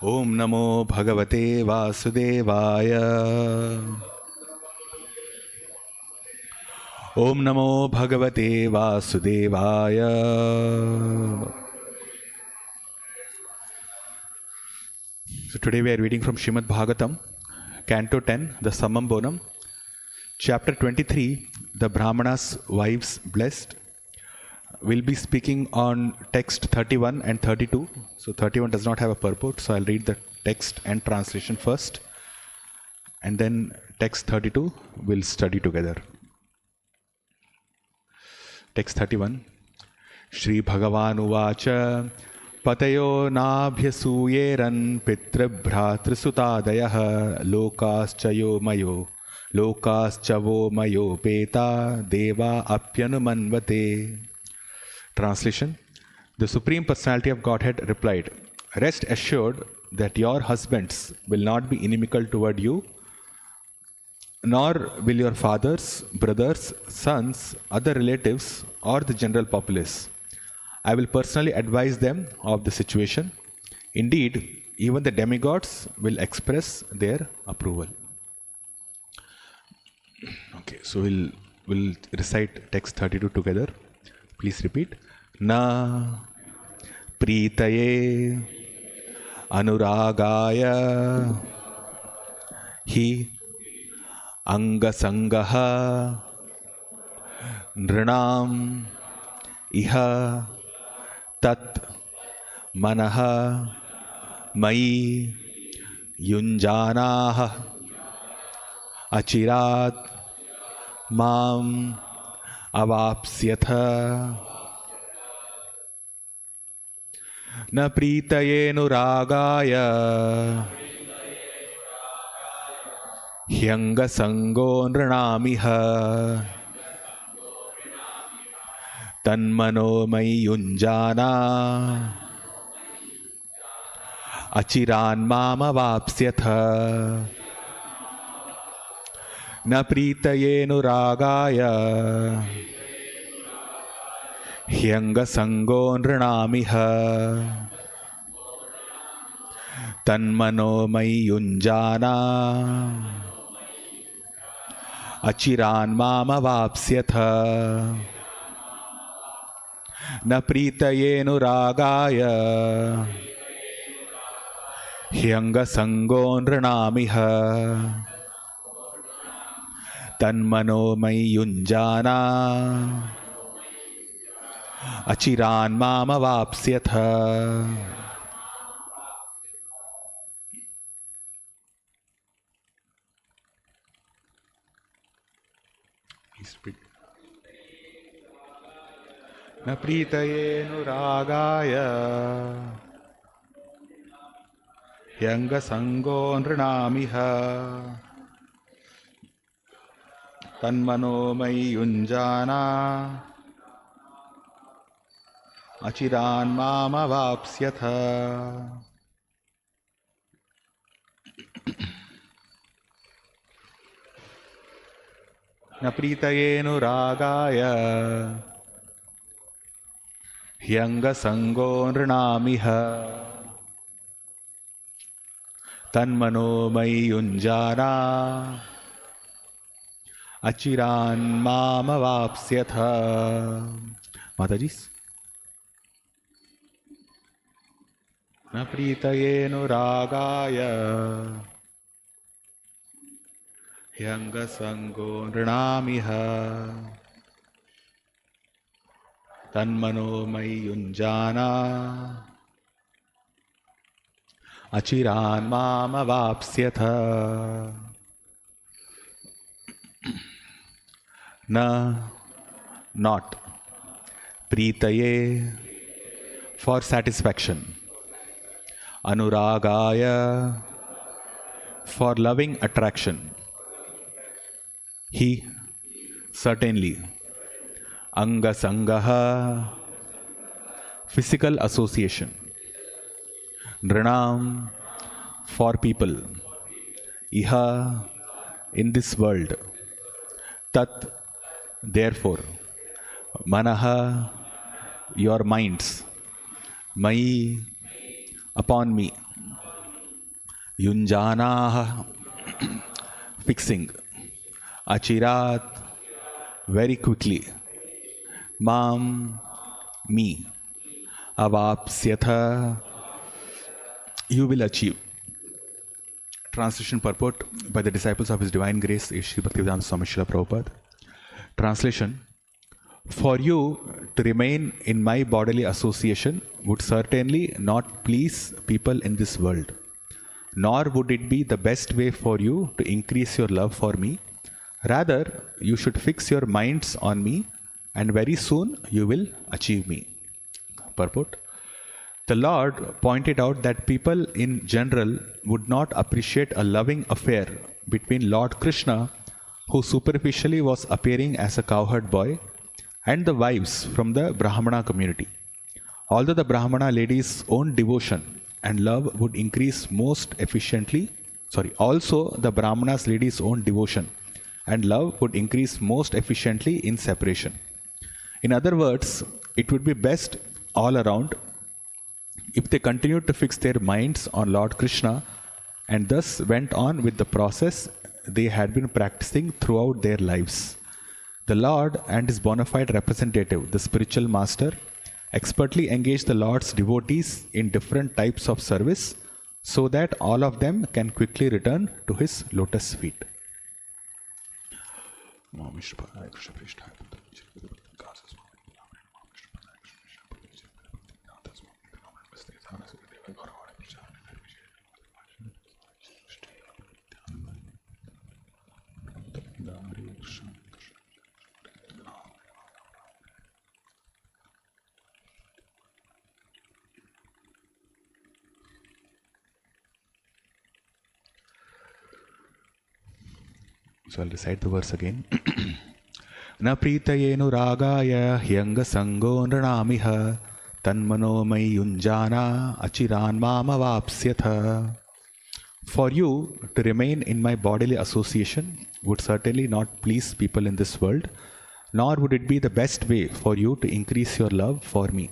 Om Namo Bhagavate Vasudevaya. Om Namo Bhagavate Vasudevaya. So today we are reading from Srimad Bhagavatam, Canto 10, the Summum Bonum, Chapter 23, the Brahmanas' wives blessed. We'll be speaking on text 31 and 32. So 31 does not have a purport, so I'll read the text and translation first. And then text 32 we'll study together. Text 31. Shri Bhagavan Uvacha Patayo Nabhyasuyeran Pitra Bhratrisutadayah Lokaschayo Mayo Lokaschavo Mayo Peta Deva Apyanumanvate. Translation. The Supreme Personality of Godhead replied, "Rest assured that your husbands will not be inimical toward you, nor will your fathers, brothers, sons, other relatives, or the general populace. I will personally advise them of the situation. Indeed, even the demigods will express their approval." Okay, so we'll recite text 32 together. Please repeat. Na pritaye anuragaya hi angasangaha nrinam iha tat manaha mai yunjanaha achirat mam avapsyatha. Na pritaye nuragaya hyanga sango nranamiha tanmano mayunjana achiran mama vapsyatha. Na pritaye nuragaya hyanga sango nranamiha tanmano mayunjana achiran mama vapsyatha. Na pritaye nuragaya hyanga sango nranamiha tanmano mayunjana achiran mama vapsyatha. Na pritaye nuragaya hyanga sango nranamiha tanmano mayunjana achiran mama vapsyatha. Na pritaye nuragaya hyanga sango nranamiha tanmano mayunjana achiran mama vapsyatha. Matajis. Na pritaye nuragaya hyanga sango nranamiha tanmano mayunjana achiran mama vapsyatha. Na, not. Pritaye, for satisfaction. Anuragaya, for loving attraction. He, certainly. Anga sangaha, physical association. Nranam, for people. Iha, in this world. Tat, therefore. Manaha, your minds. Mai, upon me. Yunjanaha, fixing. Achirat, very quickly. Mam, me. Avapsyatha, you will achieve. Translation purport by the disciples of His Divine Grace, Sri Bhaktivedanta Swami Srila Prabhupada. Translation: for you to remain in my bodily association would certainly not please people in this world, nor would it be the best way for you to increase your love for me. Rather, you should fix your minds on me, and very soon you will achieve me. Purport: the Lord pointed out that people in general would not appreciate a loving affair between Lord Krishna, who superficially was appearing as a cowherd boy, and the wives from the Brahmana community. Although the Brahmana ladies' own devotion and love would increase most efficiently, also the Brahmana's ladies' own devotion and love would increase most efficiently in separation. In other words, it would be best all around if they continued to fix their minds on Lord Krishna and thus went on with the process they had been practicing throughout their lives. The Lord and His bona fide representative, the spiritual master, expertly engaged the Lord's devotees in different types of service so that all of them can quickly return to His lotus feet. So I'll recite the verse again. Na pritayenu ragaya hyanga sango nranamiha tanmano mai yunjana achiran mamavapsyatha. For you to remain in my bodily association would certainly not please people in this world, nor would it be the best way for you to increase your love for me.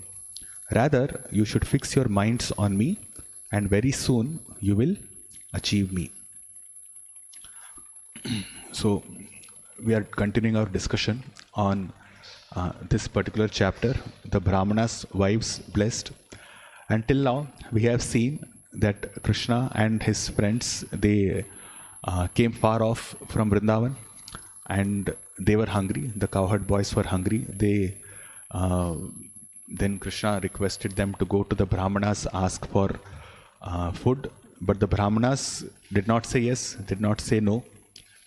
Rather, you should fix your minds on me, and very soon you will achieve me. So, we are continuing our discussion on this particular chapter, the Brahmana's wives blessed. Until now, we have seen that Krishna and his friends, they came far off from Vrindavan and they were hungry. The cowherd boys were hungry. Then Krishna requested them to go to the Brahmanas, ask for food. But the Brahmanas did not say yes, did not say no.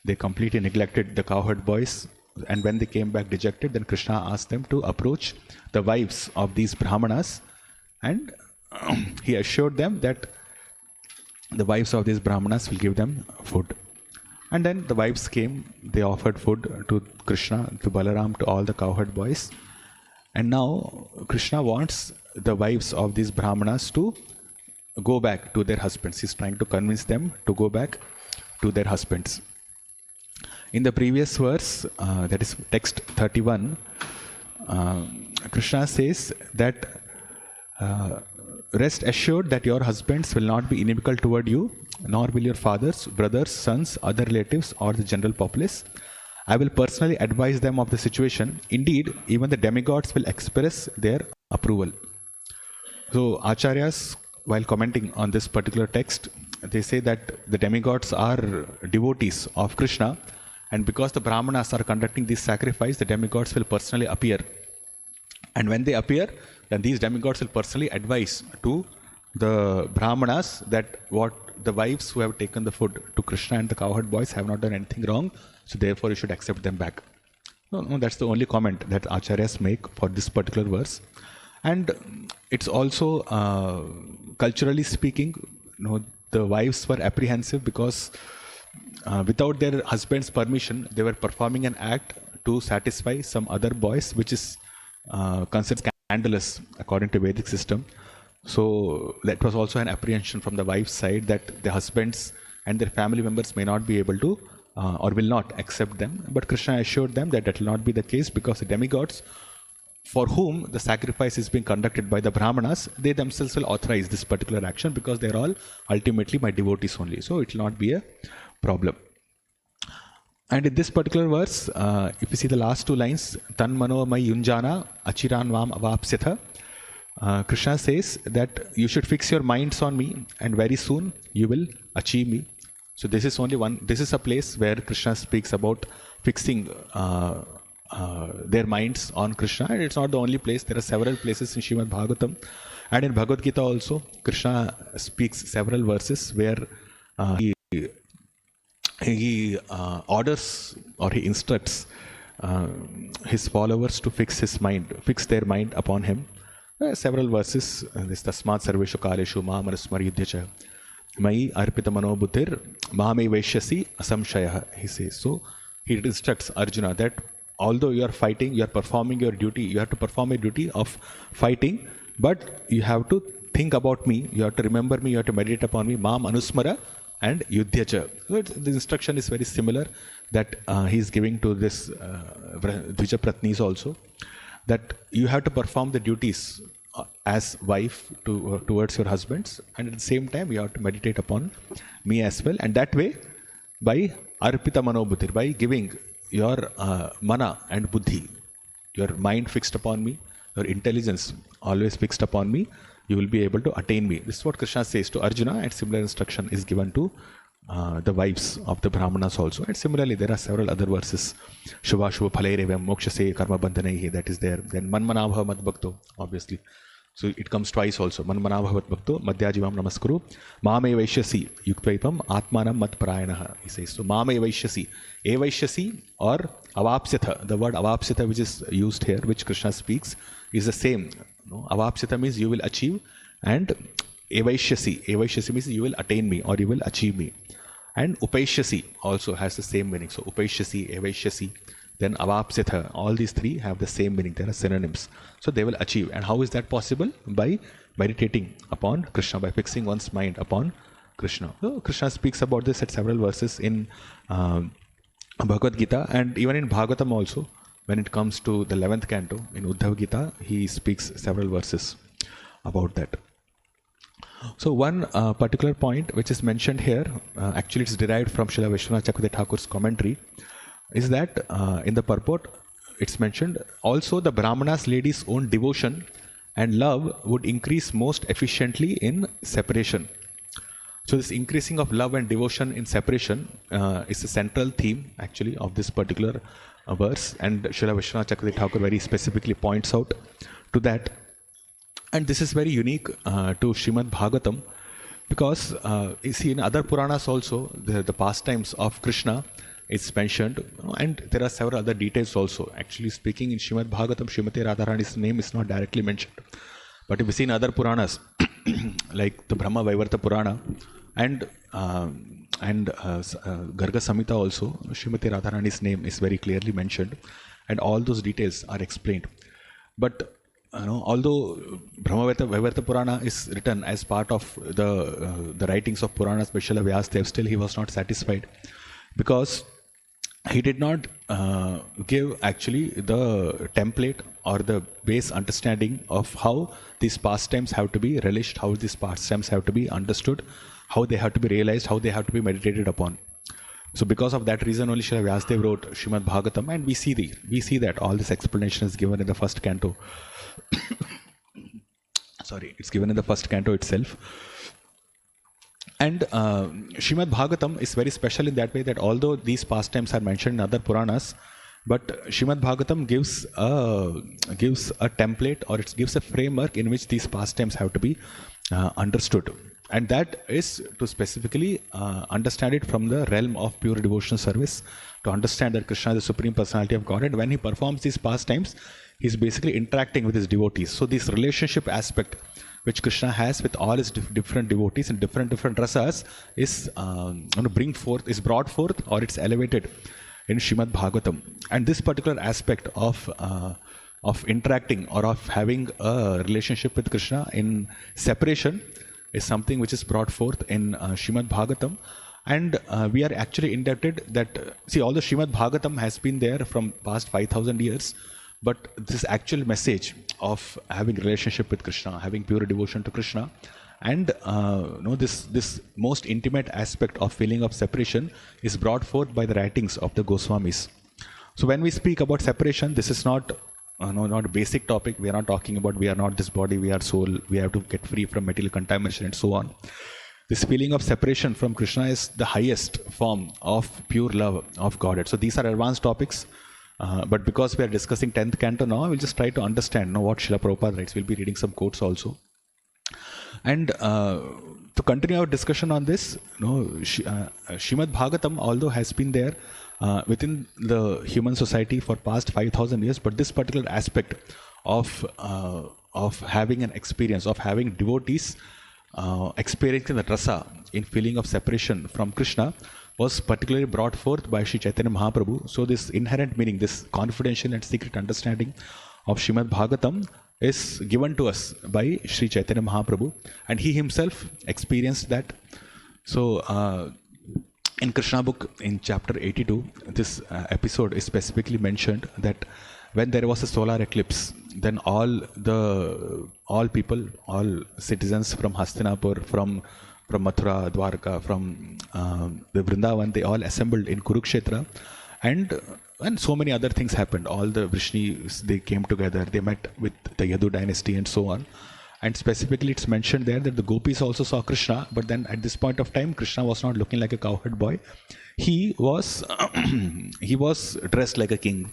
They completely neglected the cowherd boys, and when they came back dejected, then Krishna asked them to approach the wives of these Brahmanas, and he assured them that the wives of these Brahmanas will give them food. And then the wives came, they offered food to Krishna, to Balaram, to all the cowherd boys. And now Krishna wants the wives of these Brahmanas to go back to their husbands. He's trying to convince them to go back to their husbands. In the previous verse, that is text 31, Krishna says that rest assured that your husbands will not be inimical toward you, nor will your fathers, brothers, sons, other relatives, or the general populace. I will personally advise them of the situation. Indeed, even the demigods will express their approval. So, Acharyas, while commenting on this particular text, they say that the demigods are devotees of Krishna, and because the Brahmanas are conducting this sacrifice, the demigods will personally appear. And when they appear, then these demigods will personally advise to the Brahmanas that what the wives who have taken the food to Krishna and the cowherd boys have not done anything wrong, so therefore you should accept them back. No, that's the only comment that Acharyas make for this particular verse. And it's also, culturally speaking, the wives were apprehensive because without their husband's permission, they were performing an act to satisfy some other boys, which is considered scandalous according to Vedic system. So that was also an apprehension from the wife's side that the husbands and their family members may not be able to or will not accept them. But Krishna assured them that that will not be the case, because the demigods for whom the sacrifice is being conducted by the Brahmanas, they themselves will authorize this particular action because they are all ultimately my devotees only. So it will not be a problem. And in this particular verse, if you see the last two lines, Tan mano mai yunjana achiran vam avapsitha, Krishna says that you should fix your minds on me and very soon you will achieve me. So this is only one, this is a place where Krishna speaks about fixing their minds on Krishna, and it's not the only place. There are several places in Srimad Bhagavatam and in Bhagavad Gita also. Krishna speaks several verses where he orders or he instructs his followers to fix their mind upon him. Several verses, this Tasmat Sarveshu Kaleshu Ma Manusmaryudhya Mai Arpita Mano Buddhir Mahame Vaishyasi Asamshaya, he says. So he instructs Arjuna that although you are fighting, you are performing your duty, you have to perform a duty of fighting, but you have to think about me, you have to remember me, you have to meditate upon me, Mam Anusmara and Yudhyacha. So the instruction is very similar that he is giving to this Dvija Pratnis also, that you have to perform the duties as wife towards your husbands, and at the same time you have to meditate upon me as well. And that way, by Arpita Mano Buddhir, by giving your mana and buddhi, your mind fixed upon me, your intelligence always fixed upon me, you will be able to attain me. This is what Krishna says to Arjuna, and similar instruction is given to the wives of the Brahmanas also. And similarly, there are several other verses. Shubha Shubha Phalerevam Mokshase Karma Bandhanaihi, that is there. Then Manmanabha Mad Bhakto, obviously. So it comes twice also. Manmanabha Mad Bhakto, Madhyajivam Namaskuru, Mame Vaishyasi, Yuktvaipam, Atmanam Mat Parayanaha, he says. So Mame Vaishyasi, E Vaishyasi or Avapsitha, the word Avapsitha which is used here, which Krishna speaks, is the same. No? Avapsitha means you will achieve, and Evaishyasi means you will attain me or you will achieve me. And Upaishyasi also has the same meaning. So Upaishyasi, Evaishyasi, then Avapsitha, all these three have the same meaning. They are synonyms. So they will achieve. And how is that possible? By meditating upon Krishna, by fixing one's mind upon Krishna. So Krishna speaks about this at several verses in Bhagavad Gita, and even in Bhagavatam also. When it comes to the 11th canto in Uddhav Gita, he speaks several verses about that. So one particular point which is mentioned here, actually it's derived from Srila Vishwanath Chakravarti Thakur's commentary, is that in the purport it's mentioned, also the Brahmanas ladies' own devotion and love would increase most efficiently in separation. So this increasing of love and devotion in separation is the central theme actually of this particular verse, and Srila Vishwanath Chakravarti Thakur very specifically points out to that. And this is very unique to Srimad Bhagavatam, because you see in other Puranas also the pastimes of Krishna is mentioned, and there are several other details also. Actually speaking, in Srimad Bhagavatam, Srimati Radharani's name is not directly mentioned. But if you see in other Puranas, like the Brahma Vaivarta Purana and Garga Samhita also, Srimati Radharani's name is very clearly mentioned, and all those details are explained. But although Brahma Vaivarta Purana is written as part of the writings of Puranas by Srila Vyasadeva, still he was not satisfied, because he did not give actually the template or the base understanding of how these pastimes have to be relished, how these pastimes have to be understood, how they have to be realized, how they have to be meditated upon. So because of that reason only Srila Vyasadeva wrote Srimad Bhagavatam, and we see that all this explanation is given in the first canto. Sorry, it's given in the first canto itself. And Srimad Bhagavatam is very special in that way that although these pastimes are mentioned in other Puranas, but Srimad Bhagavatam gives a template, or it gives a framework in which these pastimes have to be understood. And that is to specifically understand it from the realm of pure devotional service, to understand that Krishna is the Supreme Personality of Godhead. When he performs these pastimes, he is basically interacting with his devotees. So this relationship aspect which Krishna has with all his different devotees and different rasas is brought forth, or it's elevated in Srimad Bhagavatam. And this particular aspect of interacting or of having a relationship with Krishna in separation is something which is brought forth in Srimad Bhagavatam. And we are actually indebted that, see, although Srimad Bhagavatam has been there from past 5,000 years, But this actual message of having relationship with Krishna, having pure devotion to Krishna, and this most intimate aspect of feeling of separation is brought forth by the writings of the Goswamis. So when we speak about separation, this is not not a basic topic. We are not talking about we are not this body, we are soul, we have to get free from material contamination and so on. This feeling of separation from Krishna is the highest form of pure love of Godhead. So these are advanced topics, but because we are discussing 10th canto now, we'll just try to understand what Srila Prabhupada writes. We'll be reading some quotes also. And to continue our discussion on this, Srimad Bhagavatam, although has been there within the human society for past 5,000 years, but this particular aspect of having an experience, of having devotees experiencing the rasa in feeling of separation from Krishna was particularly brought forth by Sri Chaitanya Mahaprabhu. So this inherent meaning, this confidential and secret understanding of Srimad Bhagavatam is given to us by Sri Chaitanya Mahaprabhu, and he himself experienced that. So in Krishna book, in chapter 82, this episode is specifically mentioned that when there was a solar eclipse, then all people, all citizens from Hastinapur, from Mathura, Dwarka, from the Vrindavan, they all assembled in Kurukshetra, and so many other things happened. All the Vrishnis, they came together, they met with the Yadu dynasty and so on. And specifically it's mentioned there that the gopis also saw Krishna, but then at this point of time, Krishna was not looking like a cowherd boy. He was he was dressed like a king.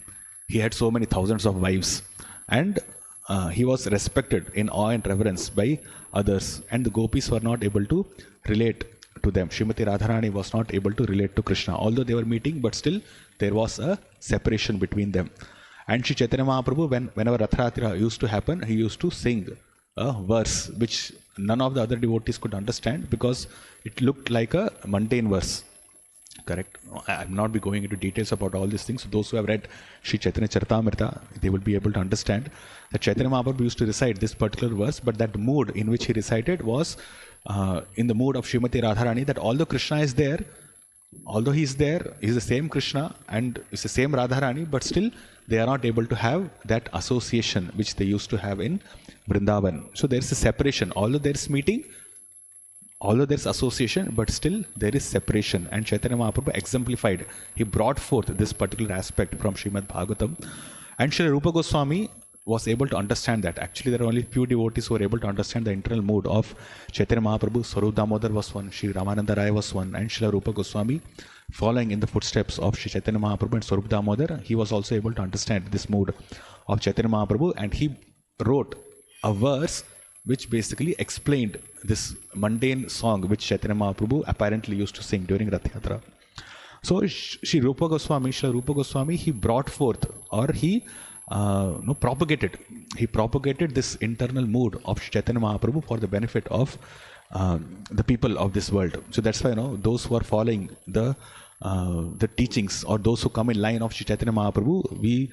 He had so many thousands of wives, and he was respected in awe and reverence by others, and the gopis were not able to relate to them. Srimati Radharani was not able to relate to Krishna, although they were meeting, but still there was a separation between them. And Sri Chaitanya Mahaprabhu, whenever Ratharatira used to happen, he used to sing a verse which none of the other devotees could understand because it looked like a mundane verse. Correct? I will not be going into details about all these things. So those who have read Sri Chaitanya Charitamrita, they will be able to understand that Chaitanya Mahaprabhu used to recite this particular verse, but that mood in which he recited was in the mood of Srimati Radharani, that although Krishna is there, although he is there, he is the same Krishna and it's the same Radharani, but still they are not able to have that association which they used to have in Vrindavan. So there is a separation. Although there is meeting, although there is association, but still there is separation. And Chaitanya Mahaprabhu exemplified, he brought forth this particular aspect from Srimad Bhagavatam. And Srila Rupa Goswami was able to understand that. Actually, there are only few devotees who were able to understand the internal mood of Chaitanya Mahaprabhu. Swarup Damodar was one, Sri Ramananda Rai was one, and Srila Rupa Goswami, following in the footsteps of Sri Chaitanya Mahaprabhu and Swarup Damodar, he was also able to understand this mood of Chaitanya Mahaprabhu, and he wrote a verse which basically explained this mundane song which Chaitanya Mahaprabhu apparently used to sing during Rath Yatra. So Sri Rupa Goswami, he brought forth, or he propagated this internal mood of Chaitanya Mahaprabhu for the benefit of the people of this world. So that's why those who are following the teachings, or those who come in line of Sri Chaitanya Mahaprabhu, we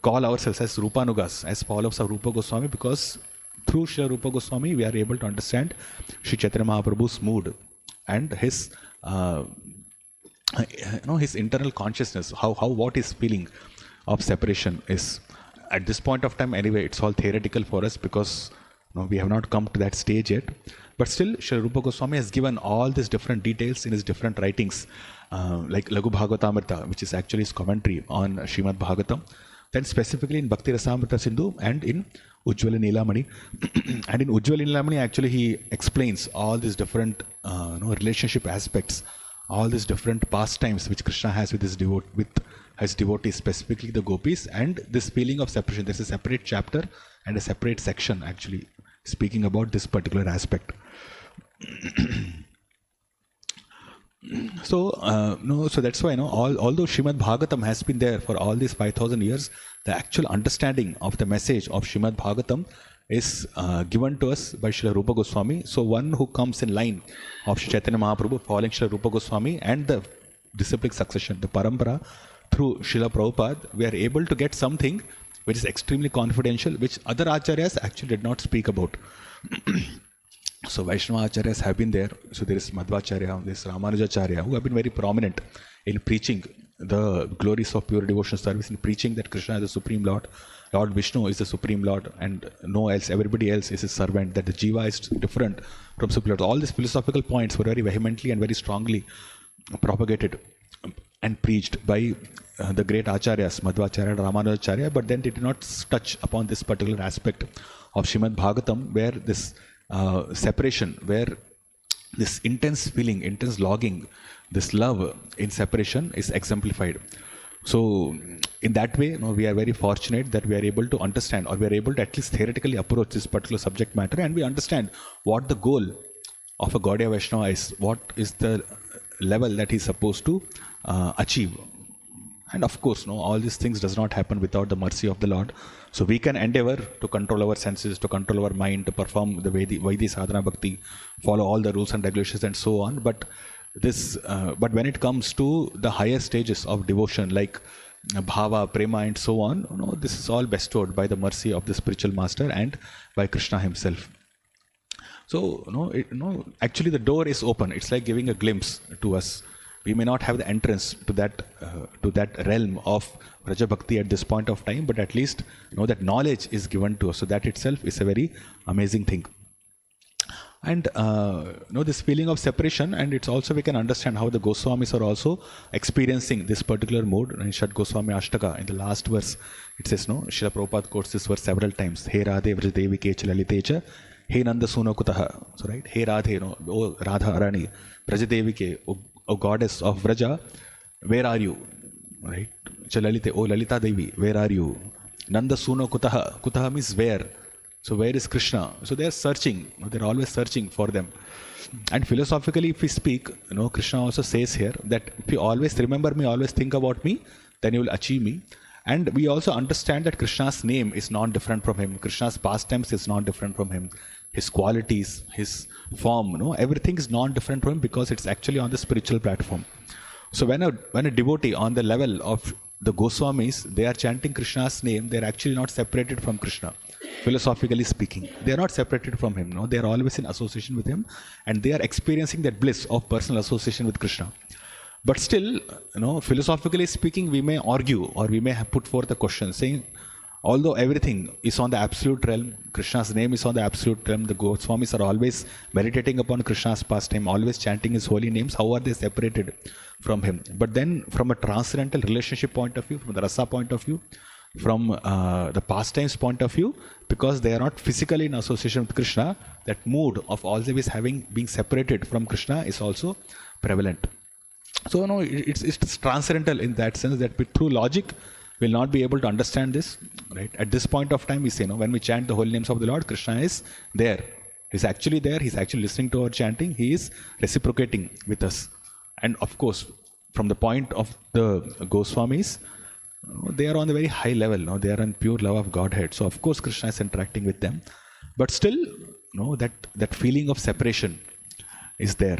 call ourselves as Rupanugas, as followers of Rupa Goswami, because through Sri Rupa Goswami we are able to understand Sri Chaitanya Mahaprabhu's mood and his his internal consciousness, how what his feeling of separation is. At this point of time, anyway, it's all theoretical for us because we have not come to that stage yet. But still, Sri Rupa Goswami has given all these different details in his different writings, like Laghu Bhagavatamrita, which is actually his commentary on Srimad Bhagavatam. Then specifically in Bhakti Rasamrita Sindhu and in Ujjvala Nilamani. And in Ujjvala Nilamani, actually he explains all these different relationship aspects, all these different pastimes which Krishna has with his devotees, specifically the gopis, and this feeling of separation. There's a separate chapter and a separate section actually speaking about this particular aspect. So that's why although Srimad Bhagavatam has been there for all these 5,000 years, the actual understanding of the message of Srimad Bhagavatam is given to us by Srila Rupa Goswami. So one who comes in line of Sri Chaitanya Mahaprabhu, following Srila Rupa Goswami and the disciplic succession, the parampara, through Srila Prabhupada, we are able to get something which is extremely confidential, which other acharyas actually did not speak about. So Vaishnava acharyas have been there. So there is Madhvacharya, there is Ramanujacharya, who have been very prominent in preaching the glories of pure devotional service, in preaching that Krishna is the Supreme Lord, Lord Vishnu is the Supreme Lord, and no else, everybody else is his servant, that the Jiva is different from Supreme Lord. All these philosophical points were very vehemently and very strongly propagated and preached by the great Acharyas, Madhvacharya and Ramanujacharya, but then they did not touch upon this particular aspect of Srimad Bhagavatam, where this separation, where this intense feeling, intense longing, this love in separation is exemplified. So in that way, we are very fortunate that we are able to understand, or we are able to at least theoretically approach this particular subject matter, and we understand what the goal of a Gaudiya Vaishnava is, what is the level that he is supposed to achieve. And of course, all these things does not happen without the mercy of the Lord. So we can endeavor to control our senses, to control our mind, to perform the Vaidhi Sadhana Bhakti, follow all the rules and regulations and so on. But when it comes to the higher stages of devotion, like bhava, prema and so on, this is all bestowed by the mercy of the spiritual master and by Krishna himself. So, actually the door is open. It's like giving a glimpse to us. We may not have the entrance to that realm of Raja Bhakti at this point of time, but at least that knowledge is given to us. So that itself is a very amazing thing. And this feeling of separation, and it's also we can understand how the Goswamis are also experiencing this particular mode. In Shad Goswami Ashtaka, in the last verse, it says, Srila Prabhupada quotes this verse several times. He Radhe Vrajadevi Kecha Lalitecha, He Nanda Suno Kutaha. So right, He Radhe, O Radha Arani, Vrajadevi Ke, O goddess of Vraja, where are you? Right? Chalalite, O Lalita Devi, where are you? Nanda Suno Kutaha. Kutaha means where. So where is Krishna? So they are searching. They are always searching for them. And philosophically, if we speak, Krishna also says here that if you always remember me, always think about me, then you will achieve me. And we also understand that Krishna's name is not different from him. Krishna's pastimes is not different from him. His qualities, his form, everything is not different from him, because it's actually on the spiritual platform. So when a devotee on the level of the Goswamis, they are chanting Krishna's name, they are actually not separated from Krishna. Philosophically speaking, they are not separated from him. They are always in association with him, and they are experiencing that bliss of personal association with Krishna. But still, philosophically speaking, we may argue, or we may have put forth a question saying, although everything is on the absolute realm, Krishna's name is on the absolute realm, the Goswamis are always meditating upon Krishna's pastime, always chanting his holy names, how are they separated from him? But then from a transcendental relationship point of view, from the rasa point of view, from the pastimes point of view, because they are not physically in association with Krishna, that mood of always being separated from Krishna is also prevalent. So it's transcendental in that sense, that through logic we'll not be able to understand this. Right? At this point of time, we say, when we chant the holy names of the Lord, Krishna is there. He's actually there. He's actually listening to our chanting. He is reciprocating with us. And of course, from the point of the Goswamis, they are on a very high level. They are in pure love of Godhead. So of course, Krishna is interacting with them. But still, that feeling of separation is there.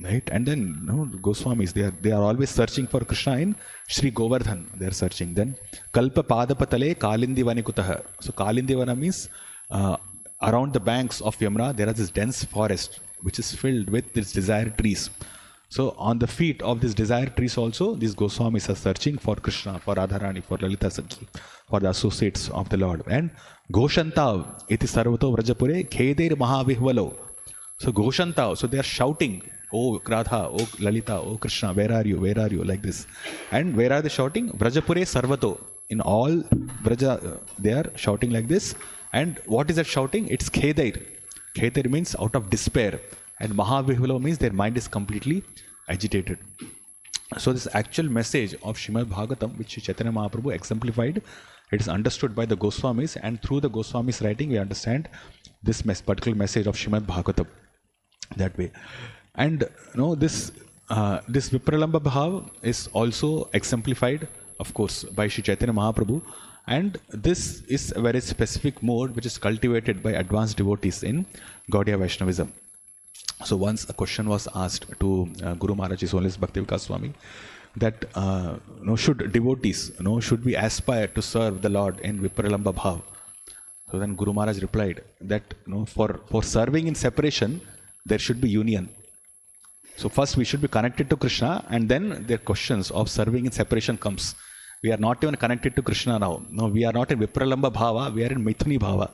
Right? And then Goswamis, they are always searching for Krishna in Sri Govardhan. They are searching. Then Kalpa Padapatale Kalindivani Kutaha. So Kalindivana means around the banks of Yamuna there is this dense forest which is filled with these desire trees. So on the feet of these desire trees also, these Goswamis are searching for Krishna, for Radharani, for Lalita Sakhi, for the associates of the Lord. And Goshantav iti sarvato vrajapure kheder mahavihvalo. So Goshantav, so they are shouting, "Oh Radha, oh Lalita, oh Krishna, where are you? Where are you?" Like this. And where are they shouting? Vrajapure sarvato. In all Vraja, they are shouting like this. And what is that shouting? It's Kheder. Kheder means out of despair. And Mahavihvalo means their mind is completely agitated. So this actual message of Srimad Bhagavatam, which Chaitanya Mahaprabhu exemplified, it is understood by the Goswamis, and through the Goswamis writing we understand this particular message of Srimad Bhagavatam that way. And this Vipralamba Bhav is also exemplified, of course, by Sri Chaitanya Mahaprabhu, and this is a very specific mode which is cultivated by advanced devotees in Gaudiya Vaishnavism. So once a question was asked to Guru Maharaj, His Holiness Bhakti Vikas Swami, that should devotees, should we aspire to serve the Lord in Vipralamba Bhav? So then Guru Maharaj replied that for serving in separation, there should be union. So first we should be connected to Krishna, and then the questions of serving in separation comes. We are not even connected to Krishna now. No, we are not in Vipralamba Bhava, we are in Mithuni Bhava.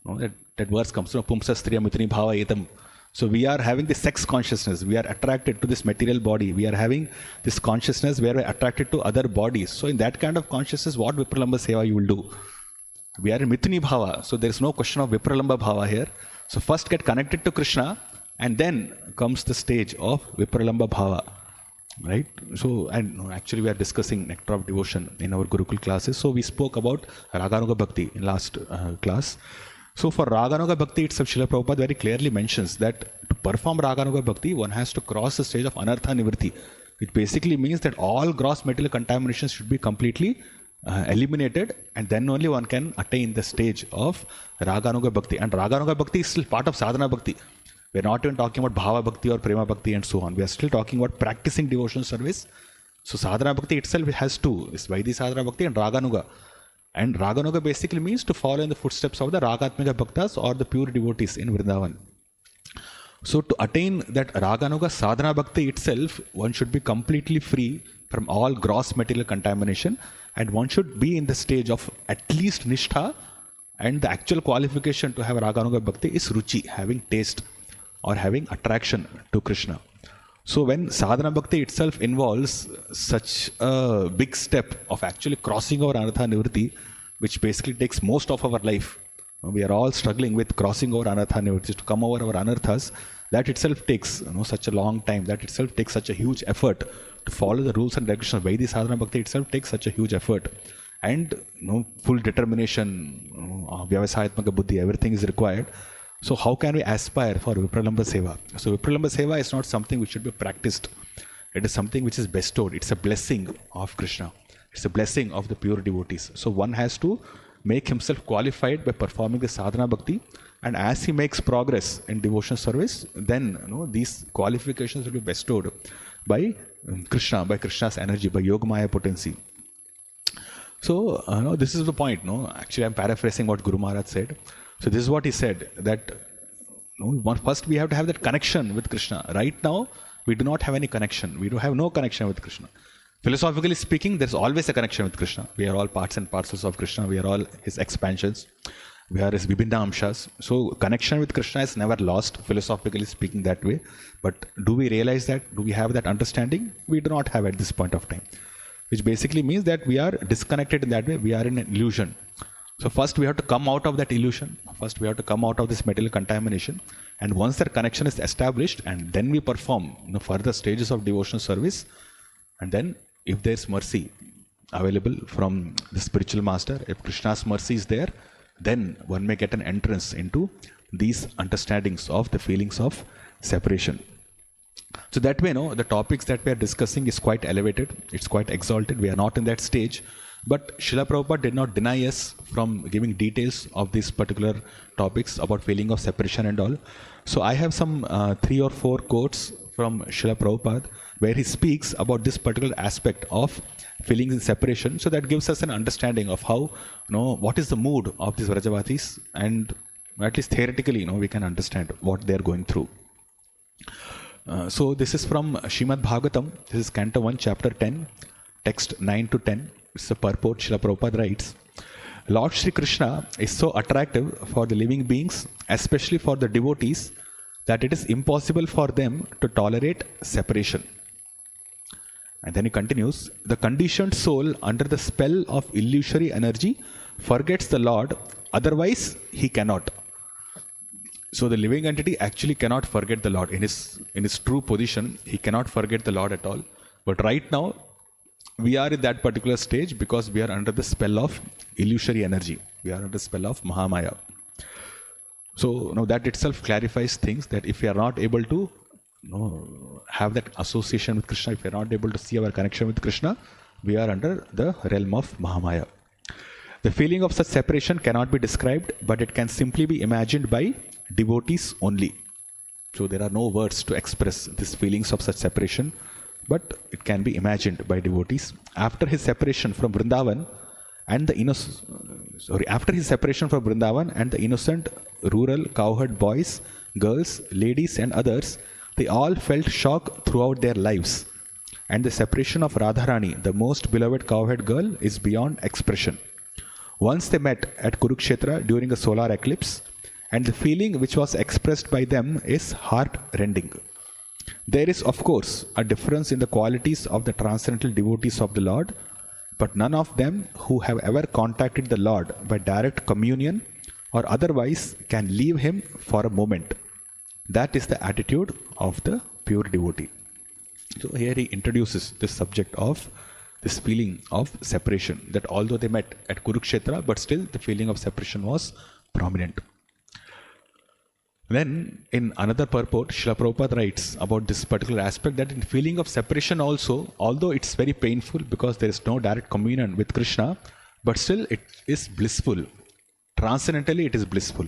No, that verse comes, Pumsa Striya Mithuni Bhava Etam. So we are having this sex consciousness. We are attracted to this material body. We are having this consciousness where we are attracted to other bodies. So in that kind of consciousness, what Vipralamba Seva you will do? We are in Mithuni Bhava. So there is no question of Vipralamba Bhava here. So first get connected to Krishna, and then comes the stage of Vipralamba Bhava. Right? So, and actually we are discussing Nectar of Devotion in our Gurukul classes. So we spoke about Raganuga Bhakti in last class. So for Raganuga Bhakti itself, Srila Prabhupada very clearly mentions that to perform Raganuga Bhakti, one has to cross the stage of Anartha Nivritti. It basically means that all gross material contaminations should be completely eliminated, and then only one can attain the stage of Raganuga Bhakti. And Raganuga Bhakti is still part of Sadhana Bhakti. We are not even talking about Bhava Bhakti or Prema Bhakti and so on. We are still talking about practicing devotional service. So Sadhana Bhakti itself has two. It's Vaidhi Sadhana Bhakti and Raganuga. And Raganuga basically means to follow in the footsteps of the Ragatmika Bhaktas or the pure devotees in Vrindavan. So to attain that Raganuga Sadhana Bhakti itself, one should be completely free from all gross material contamination, and one should be in the stage of at least Nishtha, and the actual qualification to have Raganuga Bhakti is Ruchi, having taste or having attraction to Krishna. So when Sadhana Bhakti itself involves such a big step of actually crossing over Anartha Nivritti, which basically takes most of our life. We are all struggling with crossing over Anartha Nivritti, to come over our Anarthas. That itself takes such a long time. That itself takes such a huge effort. To follow the rules and regulations of Vaidhi Sadhana Bhakti itself takes such a huge effort. And full determination, Vyavasayatmaka Buddhi, everything is required. So how can we aspire for Vipralamba Seva? So Vipralamba Seva is not something which should be practiced. It is something which is bestowed. It's a blessing of Krishna. It's a blessing of the pure devotees. So one has to make himself qualified by performing the Sadhana Bhakti, and as he makes progress in devotional service, then these qualifications will be bestowed by Krishna, by Krishna's energy, by Yogamaya potency. So this is the point. Actually, I'm paraphrasing what Guru Maharaj said. So this is what he said, that first we have to have that connection with Krishna. Right now, we do not have any connection. We do have no connection with Krishna. Philosophically speaking, there's always a connection with Krishna. We are all parts and parcels of Krishna. We are all his expansions. We are his Vibhinna Amshas. So connection with Krishna is never lost, philosophically speaking, that way. But do we realize that? Do we have that understanding? We do not have at this point of time. Which basically means that we are disconnected in that way. We are in an illusion. So first we have to come out of that illusion. First we have to come out of this material contamination. And once that connection is established, and then we perform further stages of devotional service. And then if there is mercy available from the spiritual master, if Krishna's mercy is there, then one may get an entrance into these understandings of the feelings of separation. So that way, the topics that we are discussing is quite elevated. It's quite exalted. We are not in that stage. But Srila Prabhupada did not deny us from giving details of these particular topics about feeling of separation and all. So I have some 3 or 4 quotes from Srila Prabhupada where he speaks about this particular aspect of feelings in separation. So that gives us an understanding of how, what is the mood of these Vrajavatis, and at least theoretically, we can understand what they are going through. So this is from Srimad Bhagavatam. This is Canto 1, Chapter 10, text 9 to 10. It's a purport. Srila Prabhupada writes, Lord Shri Krishna is so attractive for the living beings, especially for the devotees, that it is impossible for them to tolerate separation. And then he continues, the conditioned soul under the spell of illusory energy forgets the Lord, otherwise he cannot. So the living entity actually cannot forget the Lord. In his true position, he cannot forget the Lord at all. But right now, we are in that particular stage because we are under the spell of illusory energy. We are under the spell of Mahamaya. So that itself clarifies things, that if we are not able to have that association with Krishna, if we are not able to see our connection with Krishna, we are under the realm of Mahamaya. The feeling of such separation cannot be described, but it can simply be imagined by devotees only. So there are no words to express these feelings of such separation, but it can be imagined by devotees. After his separation from Vrindavan and the innocent rural cowherd boys, girls, ladies and others, They all felt shock throughout their lives. And the separation of Radharani, the most beloved cowhead girl, is beyond expression. Once they met at Kurukshetra during a solar eclipse, and the feeling which was expressed by them is heart-rending. There is, of course, a difference in the qualities of the transcendental devotees of the Lord, but none of them who have ever contacted the Lord by direct communion or otherwise can leave him for a moment. That is the attitude of the pure devotee. So here he introduces this subject of this feeling of separation, that although they met at Kurukshetra, but still the feeling of separation was prominent. Then in another purport, Srila Prabhupada writes about this particular aspect, that in feeling of separation also, although it's very painful because there is no direct communion with Krishna, but still it is blissful. Transcendentally it is blissful.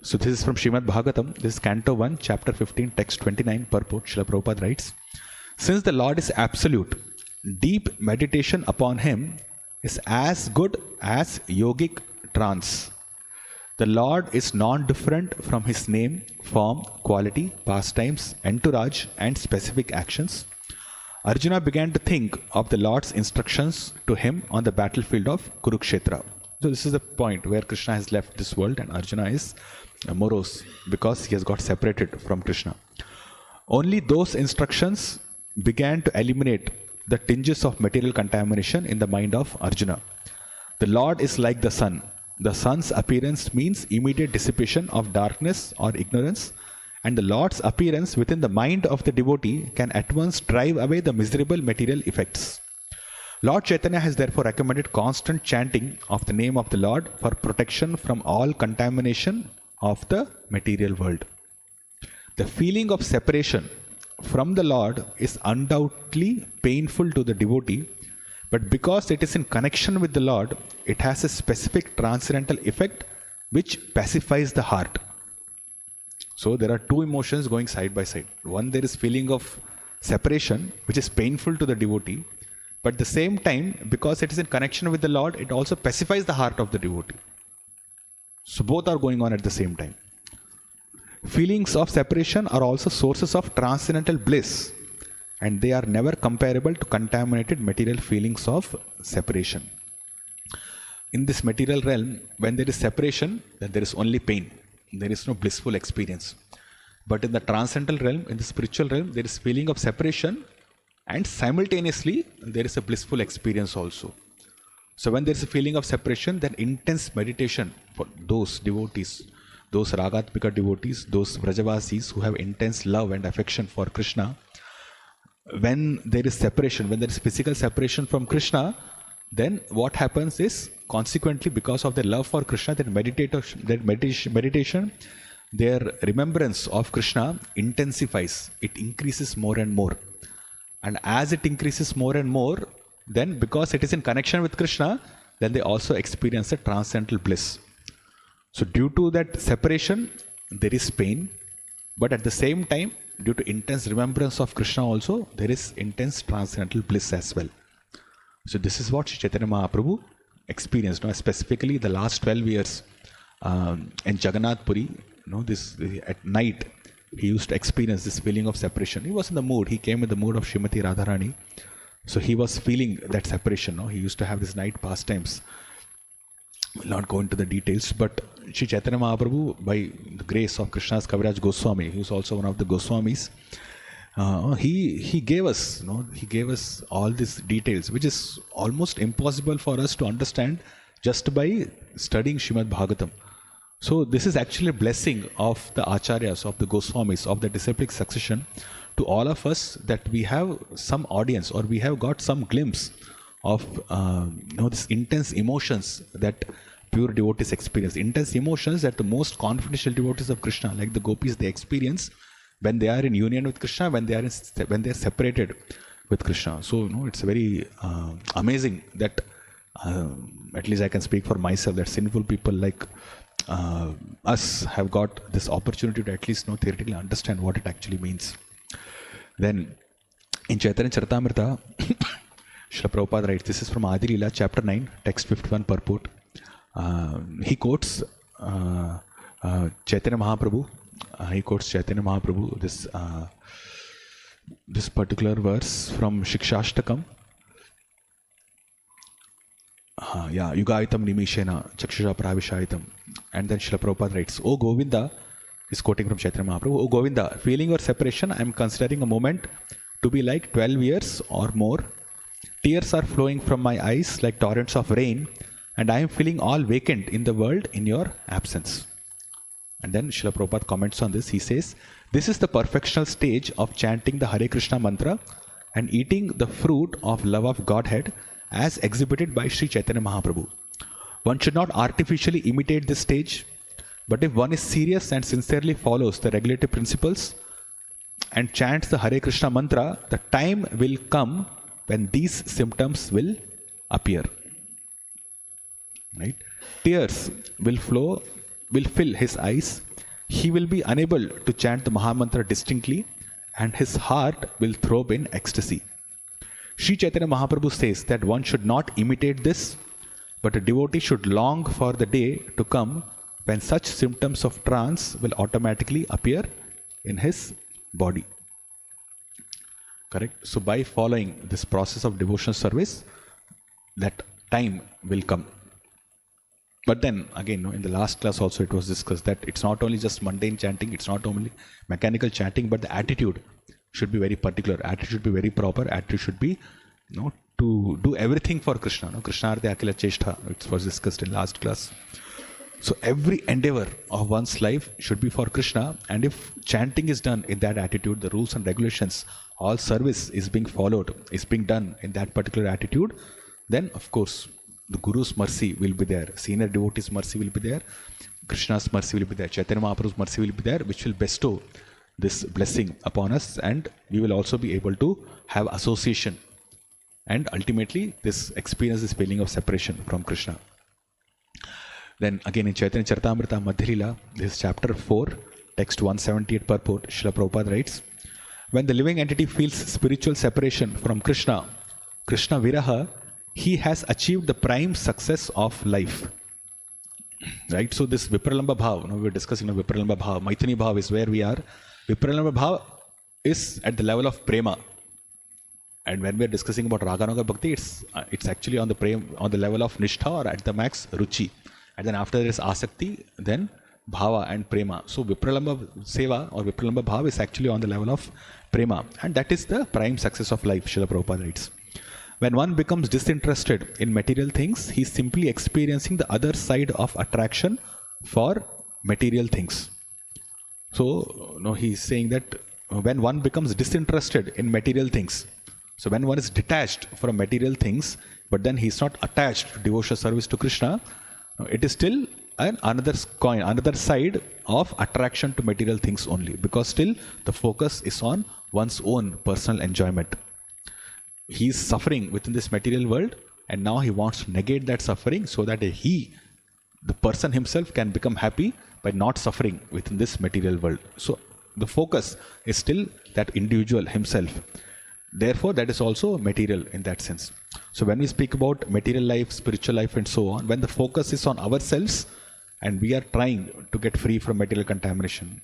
So this is from Srimad Bhagavatam, this is Canto 1, Chapter 15, Text 29, purport. Srila Prabhupada writes, since the Lord is absolute, deep meditation upon him is as good as yogic trance. The Lord is non-different from his name, form, quality, pastimes, entourage, and specific actions. Arjuna began to think of the Lord's instructions to him on the battlefield of Kurukshetra. So this is the point where Krishna has left this world and Arjuna is morose because he has got separated from Krishna. Only those instructions began to eliminate the tinges of material contamination in the mind of Arjuna. The Lord is like the sun. The sun's appearance means immediate dissipation of darkness or ignorance, and the Lord's appearance within the mind of the devotee can at once drive away the miserable material effects. Lord Chaitanya has therefore recommended constant chanting of the name of the Lord for protection from all contamination of the material world. The feeling of separation from the Lord is undoubtedly painful to the devotee, but because it is in connection with the Lord, it has a specific transcendental effect which pacifies the heart. So there are two emotions going side by side. One, there is feeling of separation, which is painful to the devotee, but at the same time, because it is in connection with the Lord, it also pacifies the heart of the devotee. So both are going on at the same time. Feelings of separation are also sources of transcendental bliss, and they are never comparable to contaminated material feelings of separation. In this material realm, when there is separation, then there is only pain. There is no blissful experience. But in the transcendental realm, in the spiritual realm, there is feeling of separation, and simultaneously there is a blissful experience also. So when there is a feeling of separation, then intense meditation for those devotees, those Ragatmika devotees, those Vrajavasis who have intense love and affection for Krishna, when there is separation, when there is physical separation from Krishna, then what happens is, consequently, because of their love for Krishna, their meditation, their remembrance of Krishna intensifies. It increases more and more. And as it increases more and more, then because it is in connection with Krishna, then they also experience a transcendental bliss. So due to that separation, there is pain, but at the same time, due to intense remembrance of Krishna also, there is intense transcendental bliss as well. So this is what Chaitanya Mahaprabhu experienced, specifically the last 12 years in Jagannath Puri. This at night he used to experience this feeling of separation. He was in the mood. He came in the mood of Srimati Radharani. So he was feeling that separation. He used to have this night pastimes. Will not go into the details, but Shri Chaitanya Mahaprabhu, by the grace of Krishna's Kaviraj Goswami, he was also one of the Goswamis, he gave us, he gave us all these details, which is almost impossible for us to understand just by studying Srimad Bhagavatam. So this is actually a blessing of the Acharyas, of the Goswamis, of the disciplic succession to all of us, that we have some audience, or we have got some glimpse of this intense emotions that pure devotees experience, intense emotions that the most confidential devotees of Krishna, like the gopis, they experience when they are in union with Krishna, when they are separated with Krishna. So it's very amazing that at least I can speak for myself, that sinful people like us have got this opportunity to at least theoretically understand what it actually means. Then in Chaitanya Charitamrita, Srila Prabhupada writes, this is from Adi Leela, chapter 9, text 51, purport. He quotes Chaitanya Mahaprabhu he quotes Chaitanya Mahaprabhu, this particular verse from Shikshashtakam. Yugaitam nimishena chakshusha pravishaitam. And then Srila Prabhupada writes, O Govinda, is quoting from Chaitanya Mahaprabhu, O Govinda, feeling your separation, I am considering a moment to be like 12 years or more. Tears are flowing from my eyes like torrents of rain, and I am feeling all vacant in the world in your absence. And then Srila Prabhupada comments on this. He says, this is the perfectional stage of chanting the Hare Krishna mantra and eating the fruit of love of Godhead as exhibited by Sri Chaitanya Mahaprabhu. One should not artificially imitate this stage, but if one is serious and sincerely follows the regulative principles and chants the Hare Krishna mantra, the time will come when these symptoms will appear. Right? Tears will fill his eyes. He will be unable to chant the Mahamantra distinctly, and his heart will throb in ecstasy. Sri Chaitanya Mahaprabhu says that one should not imitate this, but a devotee should long for the day to come when such symptoms of trance will automatically appear in his body. Correct? So by following this process of devotional service, that time will come. But then again, in the last class also it was discussed that it's not only just mundane chanting, it's not only mechanical chanting, but the attitude should be very particular. Attitude should be very proper. Attitude should be, to do everything for Krishna. Krishnarthe akila cheshtha, it was discussed in last class. So every endeavor of one's life should be for Krishna, and if chanting is done in that attitude, the rules and regulations, all service is being followed, is being done in that particular attitude, then of course the Guru's mercy will be there, senior devotee's mercy will be there, Krishna's mercy will be there, Chaitanya Mahaprabhu's mercy will be there, which will bestow this blessing upon us, and we will also be able to have association, and ultimately this experience, this feeling of separation from Krishna. Then again in Chaitanya Charitamrita Madhyalila, this is chapter 4, text 178 purport, Srila Prabhupada writes, when the living entity feels spiritual separation from Krishna, Krishna Viraha, he has achieved the prime success of life. Right? So this Vipralamba Bhav, we were discussing Vipralamba Bhav, Maithuni Bhav is where we are. Vipralamba Bhav is at the level of Prema. And when we are discussing about Raganaga Bhakti, it's actually on the level of Nishtha, or at the max Ruchi. And then after there is Asakti, then Bhava and Prema. So Vipralamba Seva or Vipralamba Bhav is actually on the level of Prema. And that is the prime success of life, Srila Prabhupada writes. When one becomes disinterested in material things, he is simply experiencing the other side of attraction for material things. So he is saying that when one becomes disinterested in material things, so when one is detached from material things, but then he is not attached to devotional service to Krishna, it is still another coin, another side of attraction to material things only, because still the focus is on one's own personal enjoyment. He is suffering within this material world, and now he wants to negate that suffering so that the person himself can become happy by not suffering within this material world. So the focus is still that individual himself. Therefore, that is also material in that sense. So when we speak about material life, spiritual life and so on, when the focus is on ourselves and we are trying to get free from material contamination,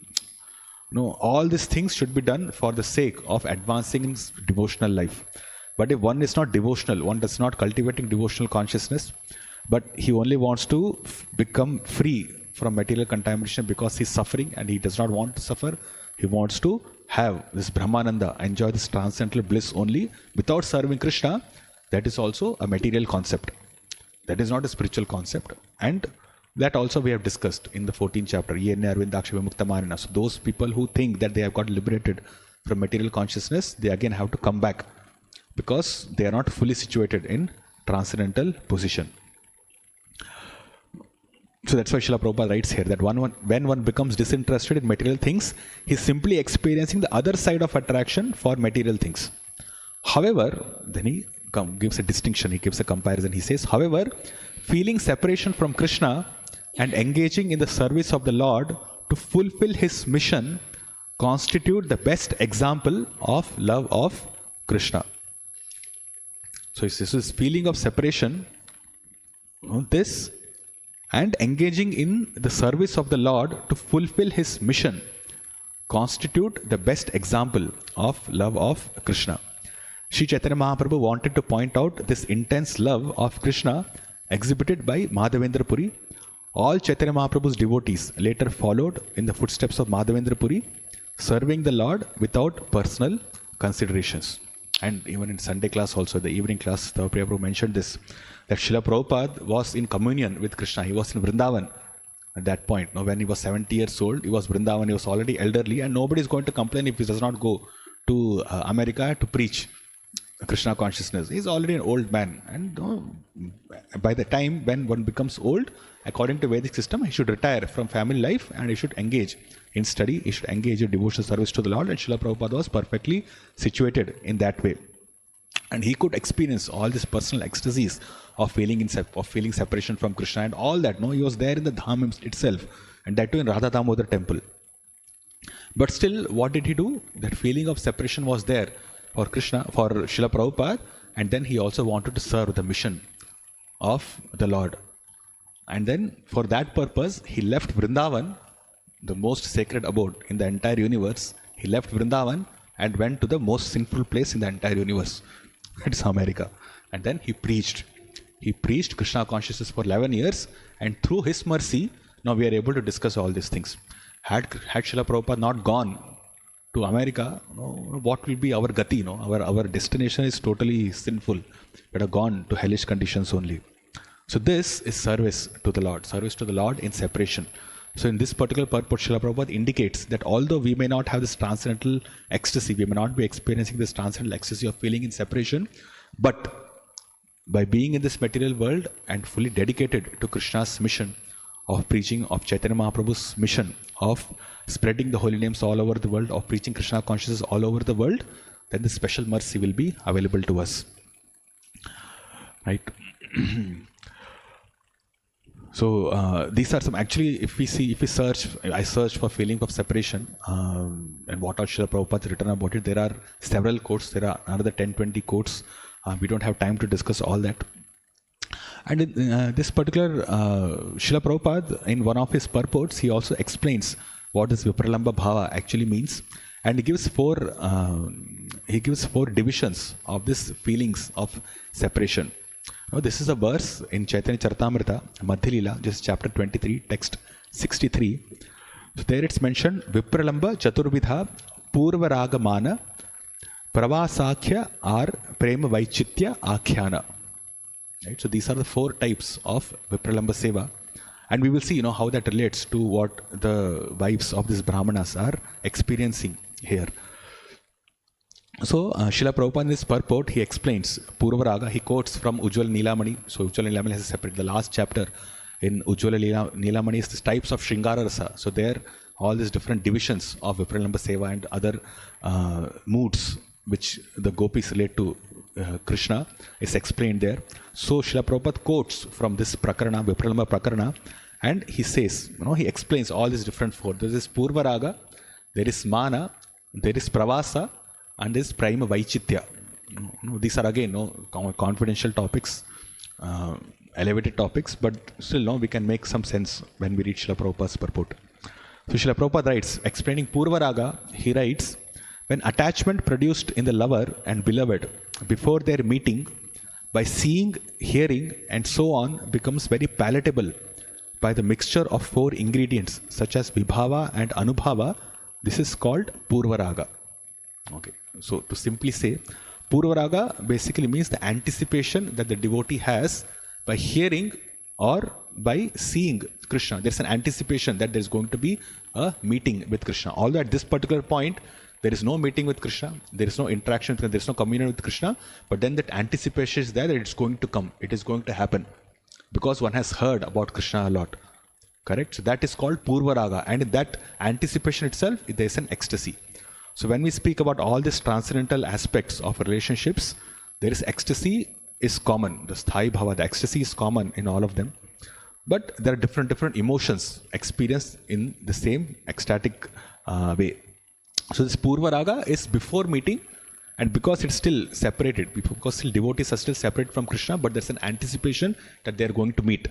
all these things should be done for the sake of advancing in devotional life. But if one is not devotional, one does not cultivating devotional consciousness, but he only wants to become free from material contamination because he is suffering and he does not want to suffer, he wants to have this Brahmananda, enjoy this transcendental bliss only without serving Krishna, that is also a material concept. That is not a spiritual concept. And that also we have discussed in the 14th chapter, Yene Arvindaksha Vimuktamarina. So those people who think that they have got liberated from material consciousness, they again have to come back, because they are not fully situated in transcendental position. So that's why Srila Prabhupada writes here that when one becomes disinterested in material things, he is simply experiencing the other side of attraction for material things. However, then he gives a distinction, he gives a comparison. He says, however, feeling separation from Krishna and engaging in the service of the Lord to fulfill his mission constitute the best example of love of Krishna. So this is feeling of separation, this, and engaging in the service of the Lord to fulfill his mission constitute the best example of love of Krishna. Sri Chaitanya Mahaprabhu wanted to point out this intense love of Krishna exhibited by Madhavendra Puri. All Chaitanya Mahaprabhu's devotees later followed in the footsteps of Madhavendra Puri, serving the Lord without personal considerations. And even in Sunday class also, the evening class, the Prabhupada mentioned this, that Srila Prabhupada was in communion with Krishna. He was in Vrindavan at that point. Now, when he was 70 years old, he was Vrindavan, he was already elderly, and nobody is going to complain if he does not go to America to preach Krishna consciousness. He is already an old man, and by the time when one becomes old, according to Vedic system, he should retire from family life and he should engage in study, he should engage in devotional service to the Lord, and Srila Prabhupada was perfectly situated in that way. And he could experience all these personal ecstasies of feeling separation from Krishna and all that. No, he was there in the Dham itself, and that too in Radha Damodar temple. But still, what did he do? That feeling of separation was there for Krishna, for Srila Prabhupada, and then he also wanted to serve the mission of the Lord. And then for that purpose, he left Vrindavan, the most sacred abode in the entire universe. He left Vrindavan and went to the most sinful place in the entire universe. It's America. And then he preached. He preached Krishna consciousness for 11 years, and through his mercy, now we are able to discuss all these things. Had Srila Prabhupada not gone to America, what will be our gati? Our destination is totally sinful. We have gone to hellish conditions only. So this is service to the Lord in separation. So in this particular purport, Srila Prabhupada indicates that although we may not have this transcendental ecstasy, we may not be experiencing this transcendental ecstasy of feeling in separation, but by being in this material world and fully dedicated to Krishna's mission of preaching, of Chaitanya Mahaprabhu's mission of spreading the holy names all over the world, of preaching Krishna consciousness all over the world, then the special mercy will be available to us. Right? So these are some, actually, if we search, I searched for feeling of separation and what all Srila Prabhupada has written about it. There are several quotes, there are another 10-20 quotes. We don't have time to discuss all that. And in this particular, Srila Prabhupada, in one of his purports, he also explains what this Vipralamba Bhava actually means. And he gives four divisions of these feelings of separation. Now, this is a verse in Chaitanya Charitamrita, Madhya Leela, just chapter 23, text 63. So there it's mentioned, Vipralamba Chaturvidha Purva Raga Mana Pravasakhya or Prema Vaichitya Akhyana. Right? So these are the four types of Vipralamba Seva. And we will see how that relates to what the wives of these Brahmanas are experiencing here. So, Srila Prabhupada in this purport, he explains Purva Raga, he quotes from Ujjwala Nilamani. So, Ujjwala Nilamani has a separate, the last chapter in Ujjwala Nilamani is the types of Shringara Rasa. So, there all these different divisions of Vipralamba Seva and other moods which the gopis relate to Krishna is explained there. So, Srila Prabhupada quotes from this Prakarana, Vipralamba Prakarana, and he says, he explains all these different four. There is Purva Raga, there is Mana, there is Pravasa, and this Prima Vaichitya. These are again confidential topics, elevated topics, but still we can make some sense when we read Srila Prabhupada's purport. So Srila Prabhupada writes, explaining Purva Raga, he writes, when attachment produced in the lover and beloved before their meeting by seeing, hearing and so on becomes very palatable by the mixture of four ingredients such as Vibhava and Anubhava, this is called Purva Raga. Okay. So to simply say, Purva Raga basically means the anticipation that the devotee has by hearing or by seeing Krishna. There's an anticipation that there's going to be a meeting with Krishna. Although at this particular point, there is no meeting with Krishna, there is no interaction with Krishna, there is no communion with Krishna, but then that anticipation is there that it's going to come, it is going to happen, because one has heard about Krishna a lot. Correct? So that is called Purva Raga, and in that anticipation itself, there is an ecstasy. So when we speak about all these transcendental aspects of relationships, there is ecstasy is common. The Sthai Bhava, the ecstasy is common in all of them. But there are different emotions experienced in the same ecstatic way. So this Purva Raga is before meeting, and because it's still separated, because still devotees are still separate from Krishna, but there's an anticipation that they're going to meet.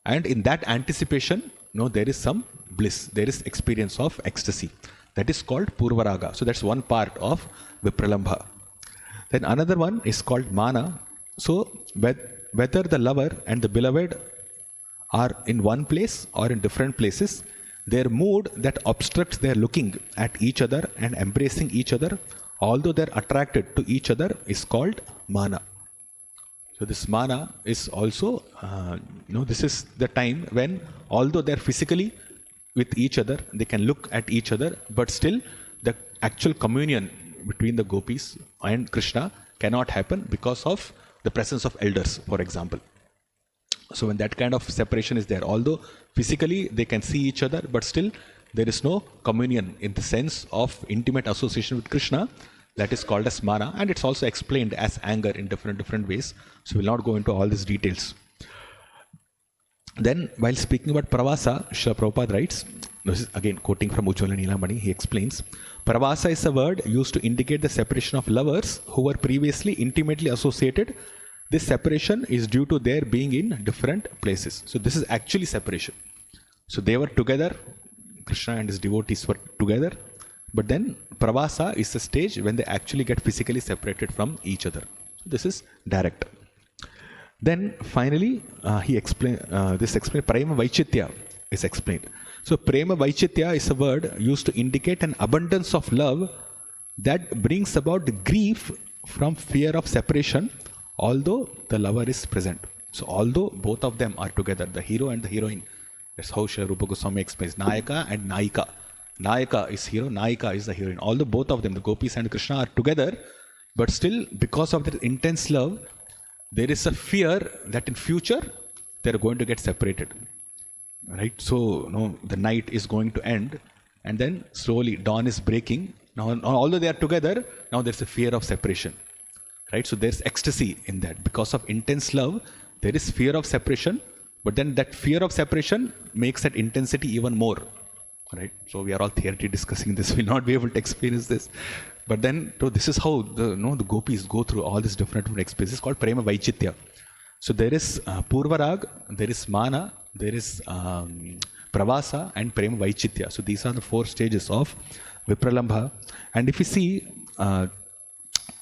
And in that anticipation, there is some bliss, there is experience of ecstasy. That is called Purvaraga. So that's one part of Vipralambha. Then another one is called Mana. So whether the lover and the beloved are in one place or in different places, their mood that obstructs their looking at each other and embracing each other, although they're attracted to each other, is called Mana. So this Mana is also, this is the time when, although they're physically with each other, they can look at each other, but still the actual communion between the gopis and Krishna cannot happen because of the presence of elders, for example. So when that kind of separation is there, although physically they can see each other, but still there is no communion in the sense of intimate association with Krishna, that is called as Mana, and it's also explained as anger in different ways. So we'll not go into all these details. Then while speaking about Pravasa, Srila Prabhupada writes, this is again quoting from Ujjvala Nilamani, he explains, Pravasa is a word used to indicate the separation of lovers who were previously intimately associated. This separation is due to their being in different places. So this is actually separation. So they were together, Krishna and his devotees were together, but then Pravasa is the stage when they actually get physically separated from each other. So this is direct. Then finally, this explains Prema Vaichitya is explained. So Prema Vaichitya is a word used to indicate an abundance of love that brings about grief from fear of separation, although the lover is present. So although both of them are together, the hero and the heroine, that's how Srila Rupa Goswami explains, Nayaka and Nayika. Nayaka is hero, Nayika is the heroine. Although both of them, the gopis and Krishna, are together, but still because of their intense love, there is a fear that in future they are going to get separated. Right? So the night is going to end, and then slowly dawn is breaking. Now although they are together, now there's a fear of separation. Right? So there's ecstasy in that. Because of intense love, there is fear of separation, but then that fear of separation makes that intensity even more. Right? So we are all theoretically discussing this. We'll not be able to experience this. But then this is how the gopis go through all these different experiences. It's called Prema Vaichitya. So there is Purvarag, there is Mana, there is Pravasa and Prema Vaichitya. So these are the 4 stages of Vipralambha. And if you see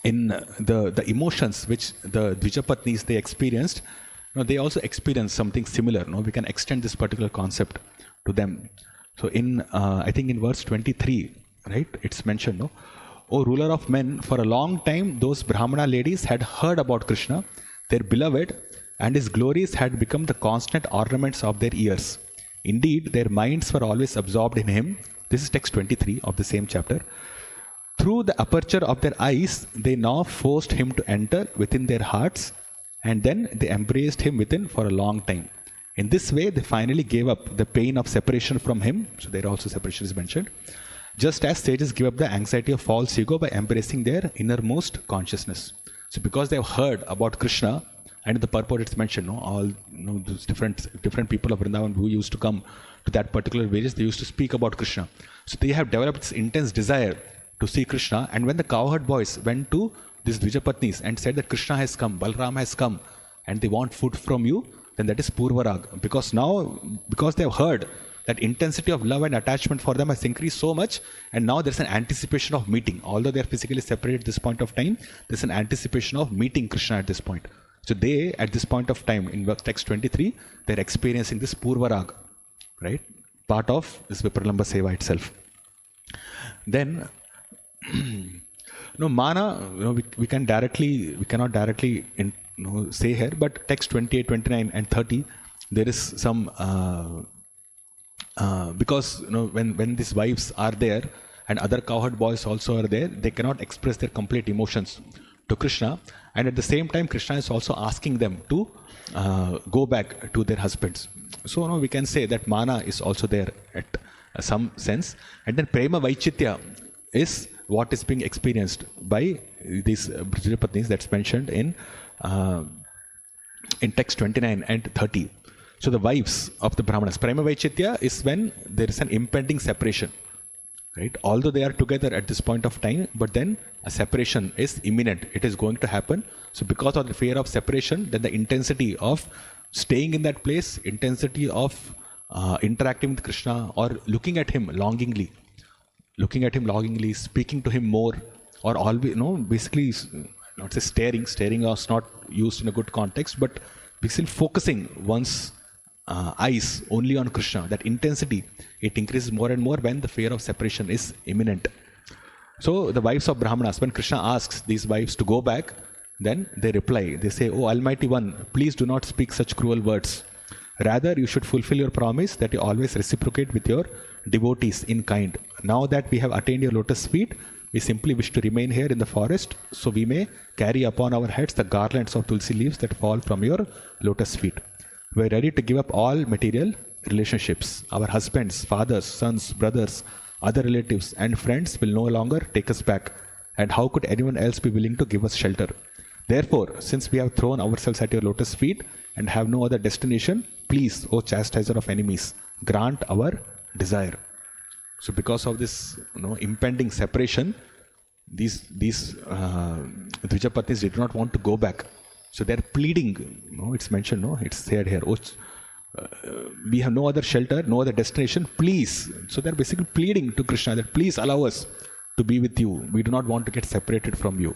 in the emotions which the Dvijapatnis they experienced, they also experienced something similar. We can extend this particular concept to them. So in I think in verse 23, right, it's mentioned, O ruler of men, for a long time those Brahmana ladies had heard about Krishna, their beloved, and his glories had become the constant ornaments of their ears. Indeed, their minds were always absorbed in him. This is text 23 of the same chapter. Through the aperture of their eyes, they now forced him to enter within their hearts, and then they embraced him within for a long time. In this way, they finally gave up the pain of separation from him. So there also separation is mentioned. Just as sages give up the anxiety of false ego by embracing their innermost consciousness. So because they have heard about Krishna, and in the purport it's mentioned, all those different people of Vrindavan who used to come to that particular village, they used to speak about Krishna. So they have developed this intense desire to see Krishna. And when the cowherd boys went to these Dvijapatnis and said that Krishna has come, Balram has come, and they want food from you, then that is Purvarag. Because they have heard that intensity of love and attachment for them has increased so much, and now there's an anticipation of meeting. Although they are physically separated at this point of time, there's an anticipation of meeting Krishna at this point. So they, at this point of time, in text 23, they're experiencing this Purvarag, right? Part of this Vipralambha Seva itself. Then, Mana, we cannot directly say here, but text 28, 29 and 30, there is some, because when these wives are there and other cowherd boys also are there, they cannot express their complete emotions to Krishna, and at the same time Krishna is also asking them to go back to their husbands. So we can say that Mana is also there at some sense, and then Prema Vaichitya is what is being experienced by these Dvijapatnis that's mentioned in text 29 and 30. So the wives of the Brahmanas, Prema Vaichitya is when there is an impending separation, right? Although they are together at this point of time, but then a separation is imminent. It is going to happen. So because of the fear of separation, then the intensity of staying in that place, intensity of interacting with Krishna or looking at him longingly, looking at him longingly, speaking to him more, or always, basically, not say staring was not used in a good context, but basically focusing one's eyes only on Krishna. That intensity, it increases more and more when the fear of separation is imminent. So the wives of Brahmanas, when Krishna asks these wives to go back, then they reply, they say, "Oh Almighty One, please do not speak such cruel words. Rather, you should fulfill your promise that you always reciprocate with your devotees in kind. Now that we have attained your lotus feet, we simply wish to remain here in the forest so we may carry upon our heads the garlands of tulsi leaves that fall from your lotus feet. We are ready to give up all material relationships. Our husbands, fathers, sons, brothers, other relatives and friends will no longer take us back. And how could anyone else be willing to give us shelter? Therefore, since we have thrown ourselves at your lotus feet and have no other destination, please, O chastiser of enemies, grant our desire." So because of this impending separation, these Dvijapatnis did not want to go back. So they are pleading, it's mentioned, it's said here, we have no other shelter, no other destination, please. So they are basically pleading to Krishna that please allow us to be with you. We do not want to get separated from you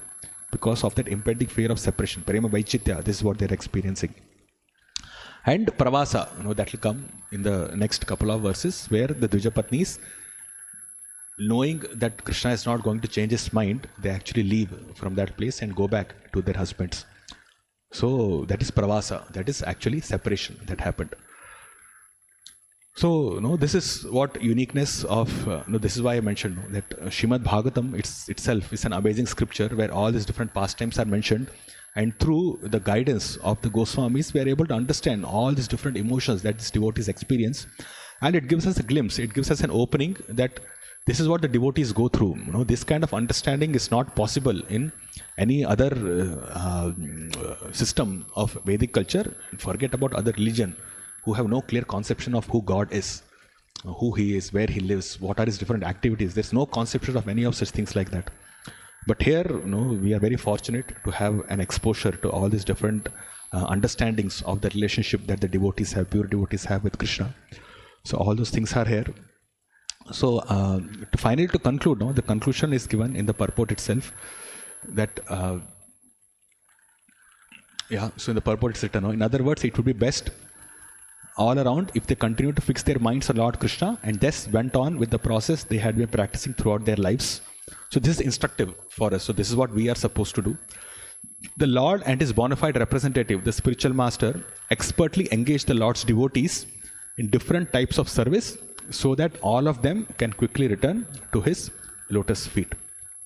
because of that impending fear of separation. Prema Vaichitya, this is what they are experiencing. And Pravasa, that will come in the next couple of verses, where the Dvijapatnis, knowing that Krishna is not going to change his mind, they actually leave from that place and go back to their husbands. So that is Pravasa, that is actually separation that happened. So, this is what uniqueness of, this is why I mentioned that Srimad Bhagavatam itself is an amazing scripture where all these different pastimes are mentioned. And through the guidance of the Goswamis, we are able to understand all these different emotions that these devotees experience. And it gives us a glimpse, it gives us an opening that this is what the devotees go through. This kind of understanding is not possible in any other system of Vedic culture. Forget about other religion who have no clear conception of who God is, who He is, where He lives, what are His different activities. There's no conception of any of such things like that. But here, we are very fortunate to have an exposure to all these different understandings of the relationship that the devotees have, pure devotees have with Krishna. So all those things are here. So finally to conclude, the conclusion is given in the purport itself. That so in the purport it's written, in other words, it would be best all around if they continue to fix their minds on Lord Krishna and thus went on with the process they had been practicing throughout their lives. So this is instructive for us. So this is what we are supposed to do. The Lord and his bona fide representative, the spiritual master, expertly engage the Lord's devotees in different types of service so that all of them can quickly return to his lotus feet.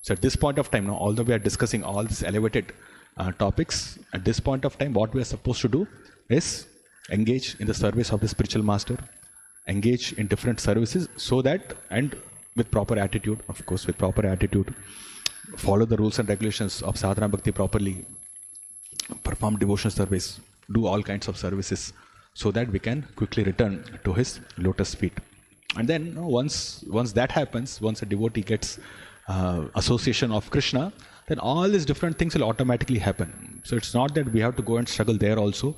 So at this point of time, although we are discussing all these elevated topics, at this point of time, what we are supposed to do is engage in the service of the spiritual master, engage in different services so that, and with proper attitude, of course, with proper attitude, follow the rules and regulations of sadhana bhakti properly, perform devotional service, do all kinds of services so that we can quickly return to his lotus feet. And then once that happens, once a devotee gets association of Krishna, then all these different things will automatically happen. So it's not that we have to go and struggle there also,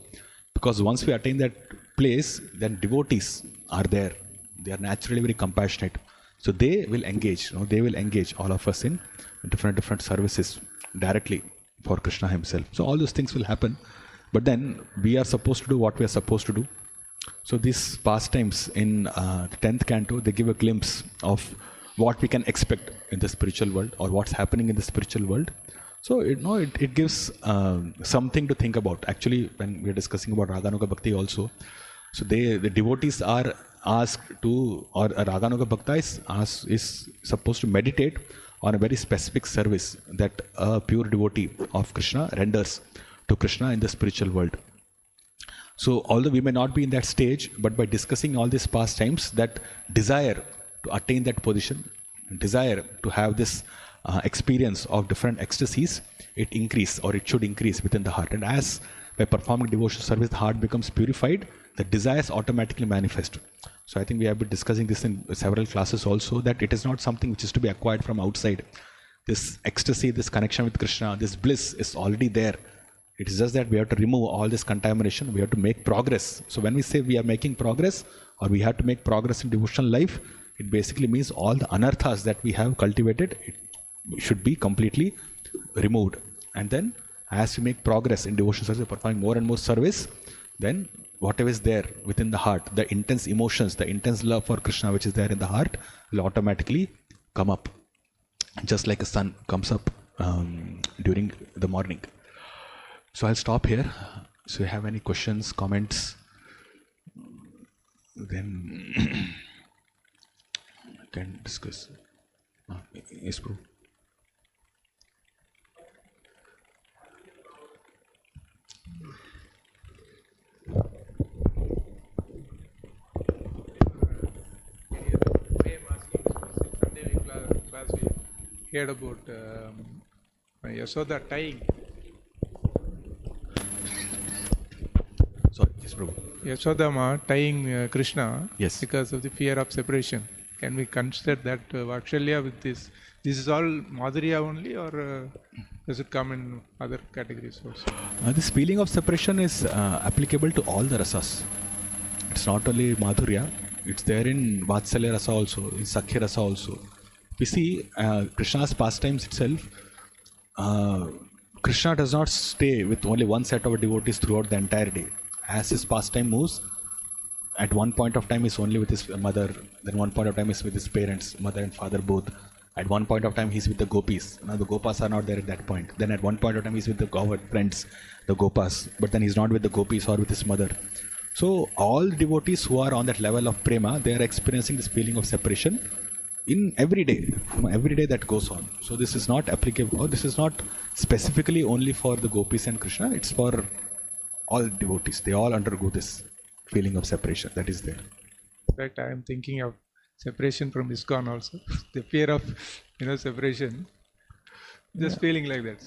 because once we attain that place, then devotees are there. They are naturally very compassionate. So they will engage, they will engage all of us in different services directly for Krishna himself. So all those things will happen, but then we are supposed to do what we are supposed to do. So these pastimes in the 10th canto, they give a glimpse of what we can expect in the spiritual world or what's happening in the spiritual world. So it gives something to think about. Actually, when we are discussing about Raganuga Bhakti also, so the devotees are asked to, or a Raganuga Bhakta is supposed to meditate on a very specific service that a pure devotee of Krishna renders to Krishna in the spiritual world. So although we may not be in that stage, but by discussing all these pastimes, that desire to attain that position, desire to have this experience of different ecstasies, it should increase within the heart. And as by performing devotional service, the heart becomes purified, the desires automatically manifest. So I think we have been discussing this in several classes also, that it is not something which is to be acquired from outside. This ecstasy, this connection with Krishna, this bliss is already there. It is just that we have to remove all this contamination. We have to make progress. So when we say we are making progress, or we have to make progress in devotional life, It basically means all the anarthas that we have cultivated, it should be completely removed. And then as you make progress in devotion service, performing more and more service, then whatever is there within the heart, the intense emotions, the intense love for Krishna which is there in the heart will automatically come up, just like a sun comes up during the morning. So I'll stop here. So you have any questions, comments? Then can discuss. Yes, bro. Class we heard about Yashoda tying. Sorry, yes, Prabhu. Yashodama tying Krishna Yes. because of the fear of separation. Can we consider that Vakshalya with this? This is all Madhurya only, or does it come in other categories also? This feeling of separation is applicable to all the rasas. It's not only Madhurya, it's there in Vatsalya rasa also, in Sakhya rasa also. We see Krishna's pastimes itself, Krishna does not stay with only one set of devotees throughout the entire day. As his pastime moves, at one point of time he's only with his mother, then one point of time he's with his parents, mother and father both. At one point of time he's with the gopis. Now the gopas are not there at that point. Then at one point of time he's with the Gopal friends, the gopas, but then he's not with the gopis or with his mother. So all devotees who are on that level of prema, they are experiencing this feeling of separation in every day that goes on. So this is not applicable, or this is not specifically only for the gopis and Krishna, it's for all devotees. They all undergo this feeling of separation that is there. In fact, I am thinking of separation from ISKCON also. The fear of separation. Just feeling like that.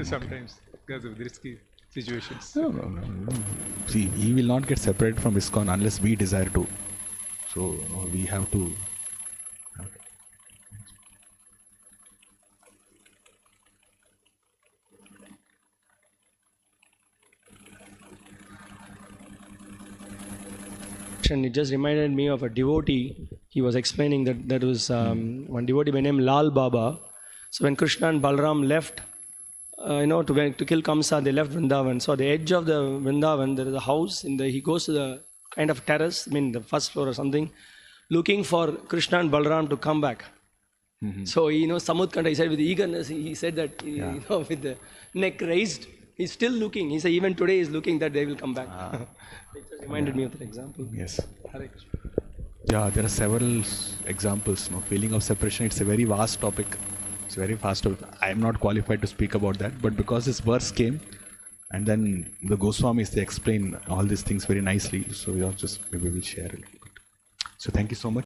Sometimes because of risky situations. No. See, he will not get separated from ISKCON unless we desire to. So we have to. And it just reminded me of a devotee. He was explaining that was one devotee by name Lal Baba. So when Krishna and Balram left, to kill Kamsa, they left Vrindavan. So at the edge of the Vrindavan, there is a house. He goes to the kind of terrace, the first floor or something, looking for Krishna and Balram to come back. Mm-hmm. So Samudkanta, he said with eagerness, he said that with the neck raised, he's still looking. He said even today he's looking that they will come back. It just reminded me of that example. Yes. Yeah, there are several examples. Feeling of separation, it's a very vast topic. It's very vast topic. I am not qualified to speak about that, but because this verse came, and then the Goswamis, they explain all these things very nicely. So we all just maybe we'll share a little bit. So thank you so much.